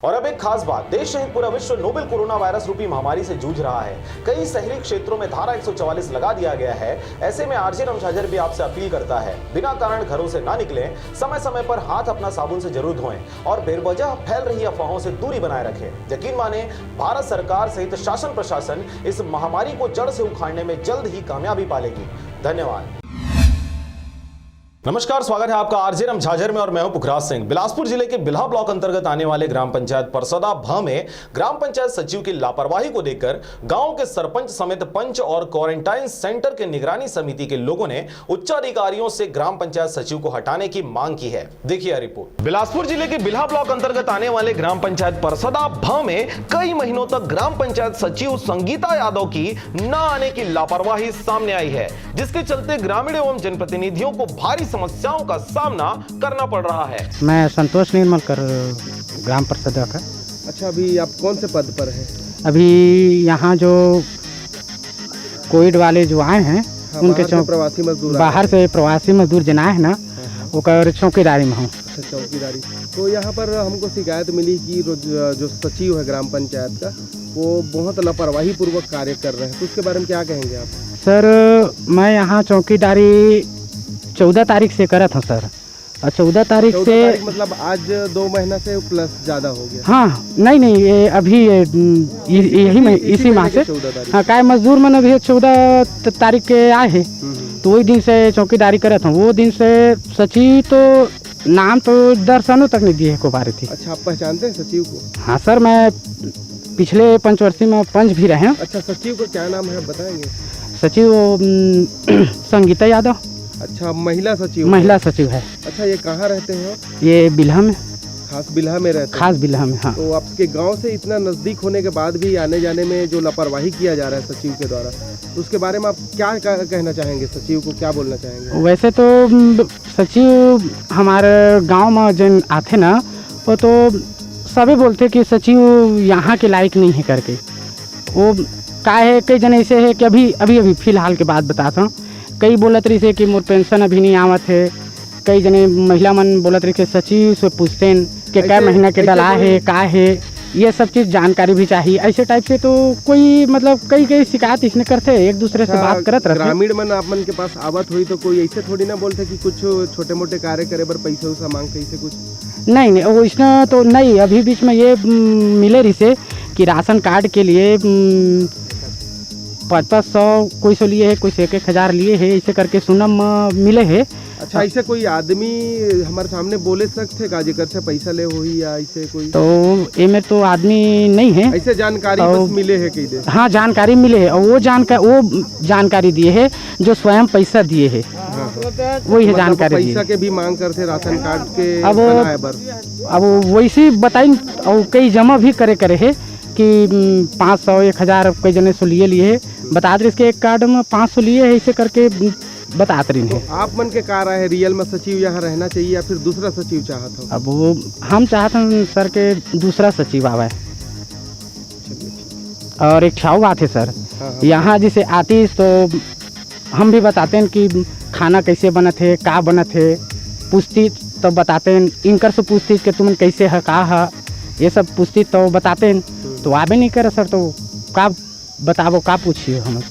और अब एक खास बात, देश सहित पूरा विश्व नोवेल कोरोना वायरस रूपी महामारी से जूझ रहा है। कई शहरी क्षेत्रों में धारा 144 लगा दिया गया है। ऐसे में आरजे रमझाझर भी आपसे अपील करता है, बिना कारण घरों से ना निकलें, समय समय पर हाथ अपना साबुन से जरूर धोएं और बेवजह फैल रही अफवाहों से दूरी बनाए रखें। यकीन माने, भारत सरकार सहित शासन प्रशासन इस महामारी को जड़ से उखाड़ने में जल्द ही कामयाबी पालेगी। धन्यवाद। नमस्कार, स्वागत है आपका आरजे रमझाझर में और मैं हूं पुखराज सिंह। बिलासपुर जिले के बिल्हा ब्लॉक अंतर्गत आने वाले ग्राम पंचायत परसौदा भ में ग्राम पंचायत सचिव की लापरवाही को देखकर गांव के सरपंच समेत पंच और क्वारंटाइन सेंटर के निगरानी समिति के लोगों ने उच्चाधिकारियों से ग्राम पंचायत सचिव को हटाने की मांग की है। देखिए रिपोर्ट। बिलासपुर जिले के बिल्हा ब्लॉक अंतर्गत आने वाले ग्राम पंचायत परसौदा भ में कई महीनों तक ग्राम पंचायत सचिव संगीता यादव की न आने की लापरवाही सामने आई है, जिसके चलते ग्रामीण एवं जनप्रतिनिधियों को भारी समस्याओं का सामना करना पड़ रहा है। मैं संतोष निर्मलकर, ग्राम परसौदा का। अच्छा, अभी आप कौन से पद पर हैं? अभी यहाँ जो कोविड वाले जो आए हैं, उनके प्रवासी मजदूर, बाहर से प्रवासी मजदूर जना है ना, वो कर चौकीदारी में हूँ। अच्छा, चौकीदारी। तो यहाँ पर हमको शिकायत मिली कि जो सचिव है ग्राम पंचायत का, वो बहुत लापरवाही पूर्वक कार्य कर रहे हैं, तो उसके बारे में क्या कहेंगे आप? सर, मैं यहाँ चौकीदारी 14 तारीख से करा था सर, और 14 तारीख से मतलब आज 2 महीना से प्लस ज़्यादा हो गया। हाँ, नहीं ये अभी यही में इसी माह से। हाँ, काय मजदूर मन अभी 14 तारीख के आए हैं, तो वही दिन से चौकीदारी करा था। वो दिन से सचिव तो नाम तो दर्शनों तक नहीं दिए को बारी थी। अच्छा, आप पहचानते हैं सचिव को? हाँ सर, मैं पिछले पंचवर्षीय में पंच भी रहे हैं। अच्छा, सचिव का क्या नाम है बताएंगे? सचिव संगीता यादव। अच्छा, महिला सचिव? महिला सचिव है। अच्छा, ये कहाँ रहते हैं? ये बिल्हा में। खास बिल्हा में रहते हैं? खास बिल्हा में, हाँ। तो आपके गांव से इतना नज़दीक होने के बाद भी आने जाने में जो लापरवाही किया जा रहा है सचिव के द्वारा, तो उसके बारे में आप क्या कहना चाहेंगे? सचिव को क्या बोलना चाहेंगे? वैसे तो सचिव हमारे गांव में जन आते ना, वो तो सभी बोलते कि सचिव यहाँ के लायक नहीं है करके। वो का है, कई जन ऐसे है कि अभी फिलहाल के बात बताता हूँ, कई बोलत रही से कि मोर पेंशन अभी नहीं आवत है। कई जने महिला मन बोलत रही के सचिव से पूछते हैं कि क्या महीना के डला है, का है, ये सब चीज़ जानकारी भी चाहिए। ऐसे टाइप से तो कोई मतलब कई शिकायत इसने करते हैं, एक दूसरे से बात करत रहते। ग्रामीण मन आप मन के पास आवत हुई तो कोई ऐसे थोड़ी ना बोलते कि कुछ छोटे मोटे कार्य करे पर पैसे उसा मांगते, ऐसे कुछ नहीं, वो इसने तो नहीं। अभी बीच में ये मिले रही से कि राशन कार्ड के लिए 500 कोई सौ लिए है, कोई 1,000 लिए है, ऐसे करके सुनम मिले है। अच्छा, ऐसे कोई आदमी हमारे सामने बोले सकते का जेकर से पैसा ले हुई या ऐसे कोई? तो ये में तो आदमी नहीं है, ऐसे जानकारी बस मिले है कहीं दे? हाँ, जानकारी मिले है, और वो जानकारी दिए है जो स्वयं पैसा दिए है। वही है जानकारी। पैसा के भी मांग करते राशन कार्ड के? अब वैसे बताई, और कई जमा भी करे है कि 500 1,000 कई जने सो लिए है, बता रहे इसके एक कार्ड में 500 लिए है, ऐसे करके बतात रही है। तो आप मन के कार है रियल में सचिव यहाँ रहना चाहिए या फिर दूसरा सचिव चाहत हो? अब वो हम चाहते हैं सर के दूसरा सचिव आवे। और एक छाव बात है सर, यहाँ जैसे आती तो हम भी बताते हैं कि खाना कैसे बनत है, का बनत है, पूछती तो बताते हैं। इनकर से पूछती कि तुम कैसे है, का है, ये सब पूछती तो बताते हैं। तो आवे नहीं करे सर, तो का बताओ, का पूछिए हम।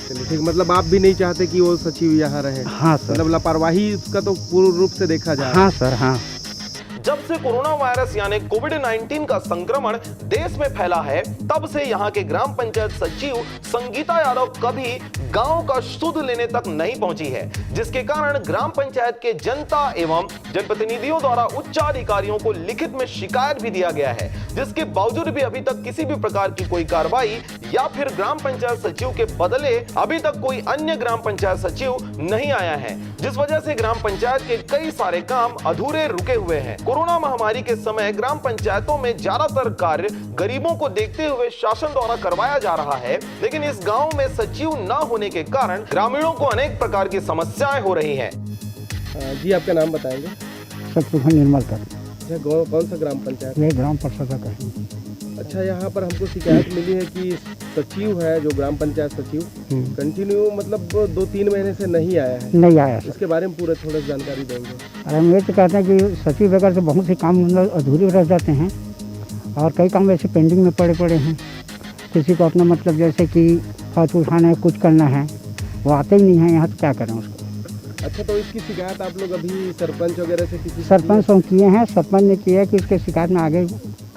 चलिए ठीक, मतलब आप भी नहीं चाहते कि वो सचिव यहाँ रहे? हाँ सर। मतलब लापरवाही उसका तो पूर्ण रूप से देखा जाए। हाँ सर, हाँ। जब से कोरोना वायरस यानी कोविड-19 का संक्रमण देश में फैला है, तब से यहाँ के ग्राम पंचायत सचिव संगीता यादव कभी गांव का शुद्ध लेने तक नहीं पहुंची है, जिसके कारण ग्राम पंचायत के जनता एवं जनप्रतिनिधियों द्वारा उच्चाधिकारियों को लिखित में शिकायत भी दिया गया है, जिसके बावजूद भी अभी तक किसी भी प्रकार की कोई कार्रवाई या फिर ग्राम पंचायत सचिव के बदले अभी तक कोई अन्य ग्राम पंचायत सचिव नहीं आया है, जिस वजह से ग्राम पंचायत के कई सारे काम अधूरे रुके हुए हैं। कोरोना महामारी के समय ग्राम पंचायतों में ज्यादातर कार्य गरीबों को देखते हुए शासन द्वारा करवाया जा रहा है, लेकिन इस गांव में सचिव न होने के कारण ग्रामीणों को अनेक प्रकार की समस्याएं हो रही हैं। जी, आपका नाम बताएंगे? शत्रुघ्न निर्मलकर। कौन सा ग्राम पंचायत? ये ग्राम परसौदा का। अच्छा, यहाँ पर हमको शिकायत मिली है कि सचिव है जो ग्राम पंचायत सचिव कंटिन्यू मतलब 2-3 महीने से नहीं आया है। नहीं आया। इसके बारे में पूरे थोड़ा जानकारी देंगे? अरे हम ये तो कहते हैं कि सचिव वगैरह से बहुत से काम अधूरे रह जाते हैं, और कई काम वैसे पेंडिंग में पड़े पड़े हैं। किसी को अपना मतलब जैसे कि हाथ उठाना है, कुछ करना है, वो आते ही नहीं है यहाँ, तो क्या करें उसको। अच्छा, तो इसकी शिकायत आप लोग अभी सरपंच वगैरह से किसी सरपंच को किए हैं, सरपंच ने किया है कि इसके शिकायत में आगे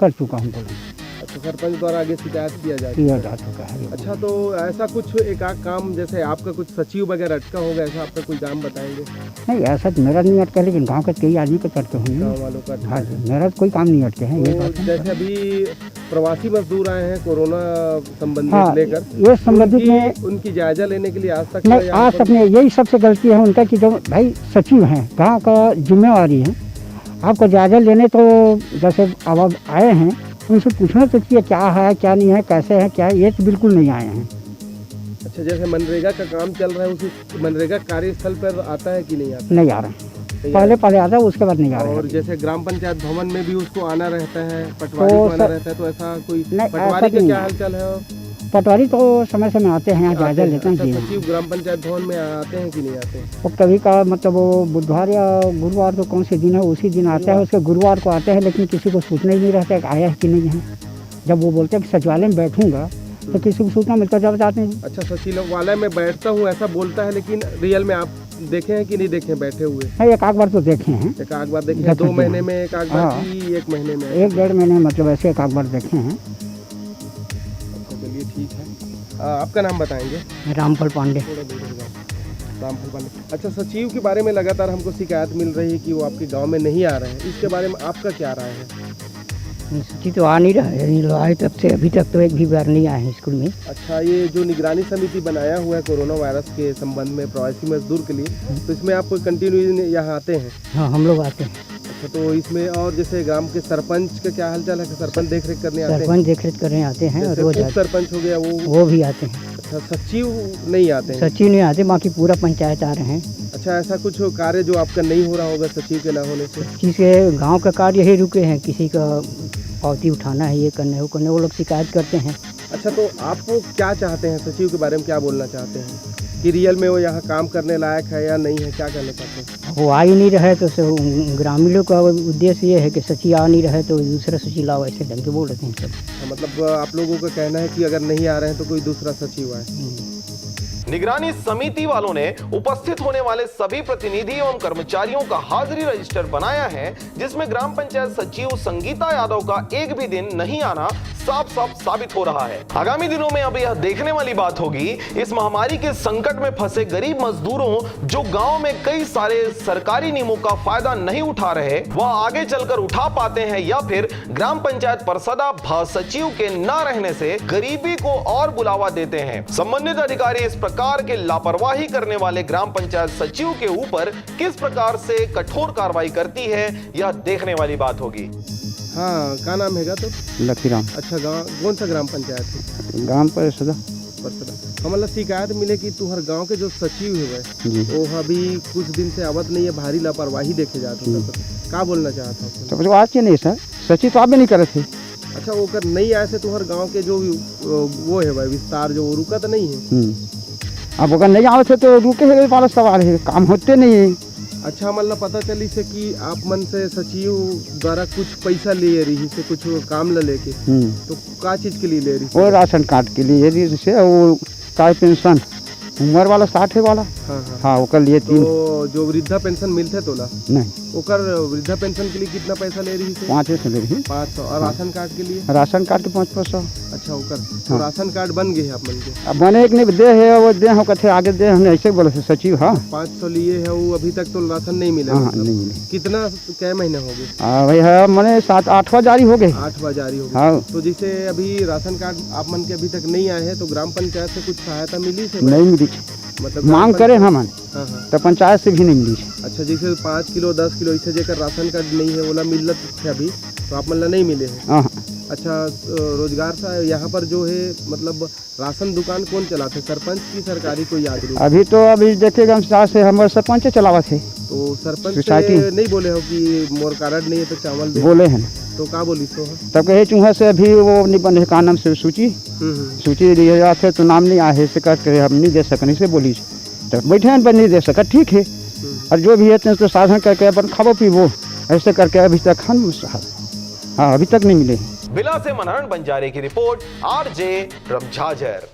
कर चुका हूँ, बोले अच्छा, सरपंच द्वारा आगे शिकायत किया जा चुका है। अच्छा, तो ऐसा कुछ एक आध काम जैसे आपका कुछ सचिव वगैरह अटका होगा, ऐसा आपका कोई काम बताएंगे? नहीं, ऐसा तो मेरा नहीं अटका, लेकिन गांव के कई आदमी को अटके होंगे। गाँव वालों का हाँ जी, मेरा कोई काम नहीं अटके हैं। ये तो बात है। जैसे अभी प्रवासी मजदूर आए हैं कोरोना संबंधित हाँ, लेकर, ये संबंधित में उनकी जायजा लेने के लिए आज तक नहीं, आज तक नहीं। यही सबसे गलती है उनका कि जो भाई सचिव हैं, गांव का जिम्मेवारी है, आपको जायजा लेने तो जैसे अब आप आए हैं, उनसे पूछना तो चाहिए क्या है क्या नहीं है, कैसे है क्या है, ये तो बिल्कुल नहीं आए हैं। अच्छा, जैसे मनरेगा का काम चल रहा है, उसी मनरेगा कार्यस्थल पर आता है कि नहीं आता? नहीं आ रहे हैं, पहले आता है, उसके बाद नहीं आ रहे हैं। और जैसे ग्राम पंचायत भवन में भी उसको आना रहता है, पटवारी को आना रहता है, तो ऐसा कोई पटवारी का क्या हालचाल है? पटवारी तो समय समय आते हैं, यहाँ जायजा लेते हैं। अच्छा, सचिव ग्राम पंचायत भवन में आते हैं कि नहीं आते? वो कभी का मतलब वो बुधवार या गुरुवार को कौन से दिन है उसी दिन आता है, उसके गुरुवार को आते हैं, लेकिन किसी को सूचना ही नहीं रहता है कि आया है कि नहीं है। जब वो बोलते हैं कि सचिवालय में बैठूंगा तो किसी को सूचना मिलता जब जाते हैं। अच्छा, सचिवालय में बैठता हूँ ऐसा बोलता है, लेकिन रियल में आप देखे हैं कि नहीं देखे बैठे हुए? हाँ, एक आध बार तो देखे हैं। एक आध बार देखे हैं? 2 महीने में एक आध बार की 1 महीने में? 1-1.5 महीने मतलब ऐसे एक आध बार देखे हैं। चलिए ठीक है, आपका नाम बताएंगे? रामफल पांडे। रामफल पांडे। अच्छा, सचिव के बारे में लगातार हमको शिकायत मिल रही है कि वो आपके गांव में नहीं आ रहे हैं, इसके बारे में आपका क्या राय है? सचिव तो आ नहीं रहा है, आए तब से अभी तक तो एक भी बार नहीं आए हैं स्कूल में। अच्छा, ये जो निगरानी समिति बनाया हुआ है कोरोना वायरस के संबंध में प्रवासी मजदूर के लिए, तो इसमें आप कंटिन्यू यहाँ आते हैं? हाँ, हम लोग आते हैं। अच्छा, तो इसमें और जैसे ग्राम के सरपंच का क्या हालचाल है? सरपंच देख रेख करने आते हैं? सरपंच देख रेख करने आते हैं, रोज सरपंच हो गया वो भी आते हैं। अच्छा, सचिव नहीं आते हैं? सचिव नहीं आते, बाकी पूरा पंचायत आ रहे हैं। अच्छा, ऐसा कुछ कार्य जो आपका नहीं हो रहा होगा सचिव के ना होने से? किसी गांव का कार्य ही रुके हैं, किसी का पावती उठाना है, ये करना है, वो करना है, वो लोग शिकायत करते हैं। अच्छा, तो आप क्या चाहते हैं, सचिव के बारे में क्या बोलना चाहते हैं कि रियल में वो यहाँ काम करने लायक है या नहीं है, क्या करना चाहते हैं? वो आ ही नहीं रहे तो ग्रामीणों का उद्देश्य ये है कि सचिव आ नहीं रहे तो दूसरा सचिव लाओ, ऐसे ढंग के बोल रहे हैं सब। मतलब आप लोगों का कहना है कि अगर नहीं आ रहे हैं तो कोई दूसरा सचिव आए। निगरानी समिति वालों ने उपस्थित होने वाले सभी प्रतिनिधि एवं कर्मचारियों का हाजिरी रजिस्टर बनाया है, जिसमें ग्राम पंचायत सचिव संगीता यादव का एक भी दिन नहीं आना साफ साफ साबित हो रहा है। आगामी दिनों में अब यह देखने वाली बात होगी, इस महामारी के संकट में फंसे गरीब मजदूरों जो गांव में कई सारे सरकारी नियमों का फायदा नहीं उठा रहे, वह आगे चलकर उठा पाते हैं या फिर ग्राम पंचायत पार्षदा भ सचिव के न रहने से गरीबी को और बुलावा देते हैं। संबंधित अधिकारी इस प्रकार के लापरवाही करने वाले ग्राम पंचायत सचिव के ऊपर किस प्रकार से कठोर कार्रवाई करती है, यह देखने वाली बात होगी। हाँ, क्या नाम है तो? लखीराम। अच्छा, गाँव कौन सा ग्राम पंचायत है? ग्राम पार्षदा। हमारा शिकायत मिले कि तुम्हारे गांव के जो सचिव है वो अभी कुछ दिन से आवत नहीं है, भारी लापरवाही देखे जाते हैं, क्या बोलना चाहता हूँ? तो आज के नहीं सर, सचिव तो आप भी नहीं करे थे। अच्छा, वो कर नहीं आए थे तुम्हारे गांव के जो वो है भाई विस्तार जो रुका तो नहीं है? अब अगर नहीं आए थे तो रुके है वाला सवाल है, काम होते नहीं है। अच्छा, मतलब पता चली से कि आप मन से सचिव द्वारा कुछ पैसा ले रही से कुछ काम ला लेके, तो क्या चीज के लिए ले रही? वो राशन कार्ड के लिए जैसे वो काय पेंशन उम्र वाला 60 वाला। हाँ, वो कर लिए 3। तो जो वृद्धा पेंशन मिलते तो ला नहीं, ओकर वृद्धा पेंशन के लिए कितना पैसा ले रही है? 500 ले रही। 500। और राशन कार्ड के लिए? राशन कार्ड के 500। अच्छा, ओकर तो राशन कार्ड बन गए आप मन के? अब बने एक नहीं दे है, वो दे हो कथे आगे दे, हमने ऐसे बोले थे सचिव। हाँ, 500 लिए है वो, अभी तक तो राशन नहीं मिला? हाँ, नहीं मिले। कितना क्या महीना हो गए? भाई है मैंने 7-8 जारी हो गए। 8 जारी हो गए। हाँ, तो जैसे अभी राशन कार्ड आप मन के अभी तक नहीं आए हैं, तो ग्राम पंचायत से कुछ सहायता मिली से? नहीं मिली, मतलब मांग करे हम तो पंचायत से भी नहीं मिली। अच्छा, जैसे 5 किलो 10 किलो ऐसे जेकर राशन कार्ड नहीं है ओला मिलत थे अभी, तो आप मतलब नहीं मिले हैं? अच्छा, रोजगार सा यहाँ पर जो है मतलब राशन दुकान कौन चलाते, सरपंच की सरकारी कोई याद? अभी देखेगा से हमारे सरपंच चलावा थे। तो सरपंच से नहीं बोले हो कि मोर कार्ड नहीं है तो चावल दे? बोले हैं। तो क्या बोली तो? तब कहे चूहा से अभी वो नहीं बने का नाम से सूची दिया थे तो नाम नहीं आए से कर हम नहीं दे सकने से बोली, तो बैठे हैं नहीं दे सका, ठीक है। और जो भी है तो साधन करके अपन खाओ पीवो, ऐसे करके अभी तक हम हाँ अभी तक नहीं मिले। बिला से मनहरण बंजारे की रिपोर्ट, आरजे रमझाझर।